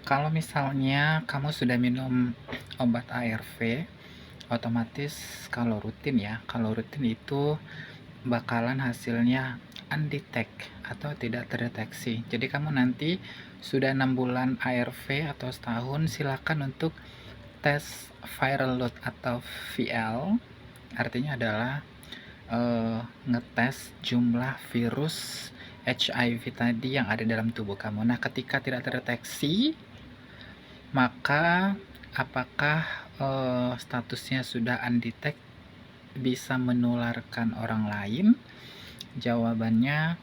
Kalau misalnya kamu sudah minum obat ARV, otomatis kalau rutin itu bakalan hasilnya undetect atau tidak terdeteksi. Jadi kamu nanti sudah 6 bulan ARV atau setahun, silakan untuk tes viral load atau VL. Artinya adalah ngetes jumlah virus HIV tadi yang ada dalam tubuh kamu. Nah, ketika tidak terdeteksi, maka apakah statusnya sudah undetect, bisa menularkan orang lain? Jawabannya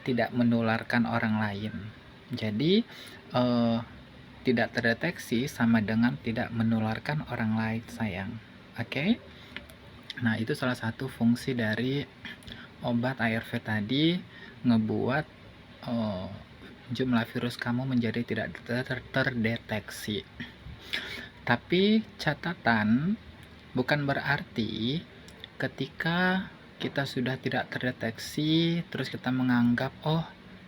tidak menularkan orang lain. Jadi tidak terdeteksi sama dengan tidak menularkan orang lain, sayang. Oke? Nah, itu salah satu fungsi dari obat ARV tadi, ngebuat jumlah virus kamu menjadi tidak terdeteksi. Tapi catatan, bukan berarti ketika kita sudah tidak terdeteksi terus kita menganggap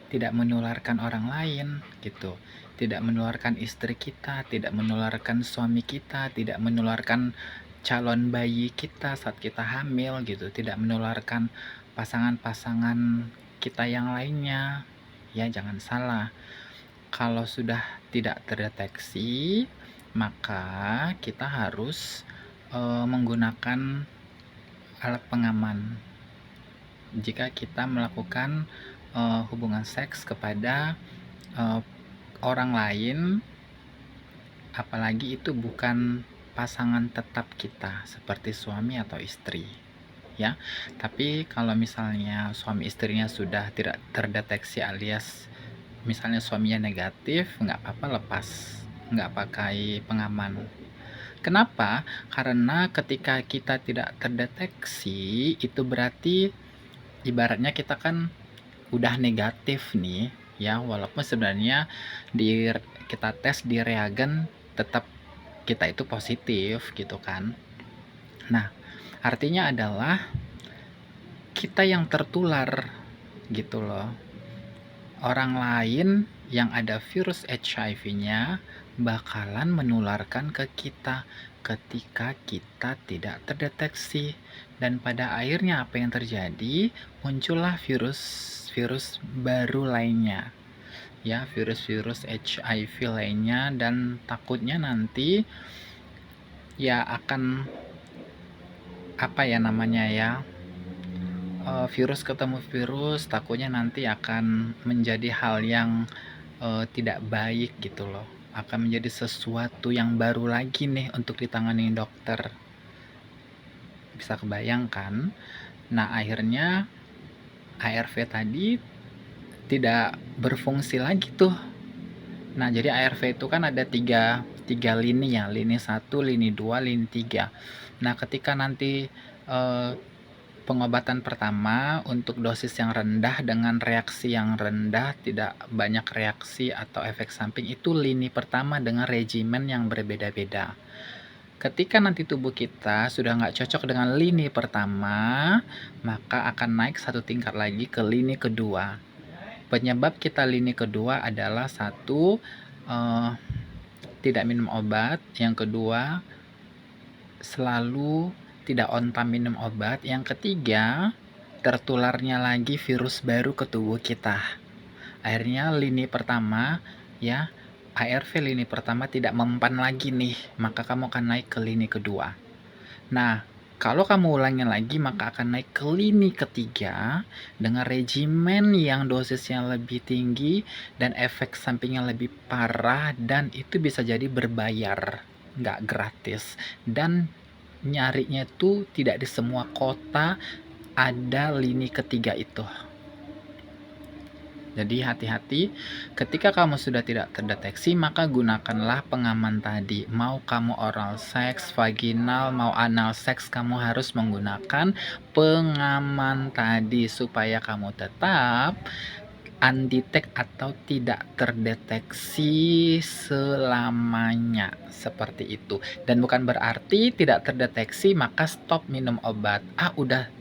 tidak menularkan orang lain gitu, tidak menularkan istri kita, tidak menularkan suami kita, tidak menularkan calon bayi kita saat kita hamil gitu, tidak menularkan pasangan-pasangan kita yang lainnya. Ya, jangan salah. Kalau sudah tidak terdeteksi, maka kita harus menggunakan alat pengaman jika kita melakukan hubungan seks kepada orang lain, apalagi itu bukan pasangan tetap kita seperti suami atau istri, ya. Tapi kalau misalnya suami istrinya sudah tidak terdeteksi, alias misalnya suaminya negatif, nggak apa-apa, lepas, nggak pakai pengaman. Kenapa? Karena ketika kita tidak terdeteksi, itu berarti ibaratnya kita kan udah negatif nih, ya, walaupun sebenarnya kita tes di reagen tetap kita itu positif gitu kan. Nah, artinya adalah kita yang tertular gitu loh. Orang lain yang ada virus HIV-nya bakalan menularkan ke kita ketika kita tidak terdeteksi, dan pada akhirnya apa yang terjadi? Muncullah virus baru lainnya, ya, virus-virus HIV lainnya, dan takutnya nanti ya akan virus ketemu virus, takutnya nanti akan menjadi hal yang tidak baik gitu loh, akan menjadi sesuatu yang baru lagi nih untuk ditangani dokter. Bisa kebayangkan? Nah, akhirnya ARV tadi tidak berfungsi lagi tuh. Nah, jadi ARV itu kan ada tiga lini ya, lini 1, lini 2, lini 3. Nah, ketika nanti pengobatan pertama untuk dosis yang rendah dengan reaksi yang rendah, tidak banyak reaksi atau efek samping, itu lini pertama dengan regimen yang berbeda-beda. Ketika nanti tubuh kita sudah nggak cocok dengan lini pertama, maka akan naik satu tingkat lagi ke lini kedua. Penyebab kita lini kedua adalah satu, tidak minum obat. Yang kedua, selalu tidak on time minum obat. Yang ketiga, tertularnya lagi virus baru ke tubuh kita. Akhirnya lini pertama, ya, ARV lini pertama tidak mempan lagi nih, maka kamu akan naik ke lini kedua. Nah, kalau kamu ulangin lagi, maka akan naik ke lini ketiga dengan regimen yang dosisnya lebih tinggi dan efek sampingnya lebih parah, dan itu bisa jadi berbayar, nggak gratis. Dan nyarinya tuh tidak di semua kota ada lini ketiga itu. Jadi hati-hati, ketika kamu sudah tidak terdeteksi, maka gunakanlah pengaman tadi. Mau kamu oral seks, vaginal, mau anal seks, kamu harus menggunakan pengaman tadi supaya kamu tetap undetect atau tidak terdeteksi selamanya, seperti itu. Dan bukan berarti tidak terdeteksi maka stop minum obat. Udah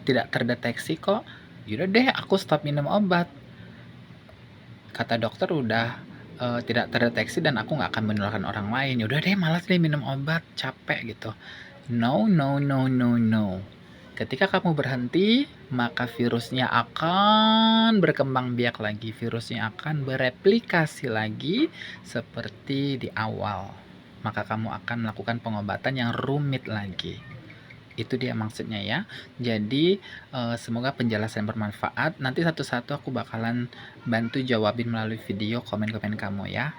tidak terdeteksi kok, yaudah deh aku stop minum obat. Kata dokter udah tidak terdeteksi dan aku nggak akan menularkan orang lain. Ya udah deh, malas deh minum obat, capek gitu. No, no, no, no, no. Ketika kamu berhenti, maka virusnya akan berkembang biak lagi. Virusnya akan bereplikasi lagi seperti di awal. Maka kamu akan melakukan pengobatan yang rumit lagi. Itu dia maksudnya ya. Jadi, semoga penjelasan bermanfaat. Nanti satu-satu aku bakalan bantu jawabin melalui video komen-komen kamu ya.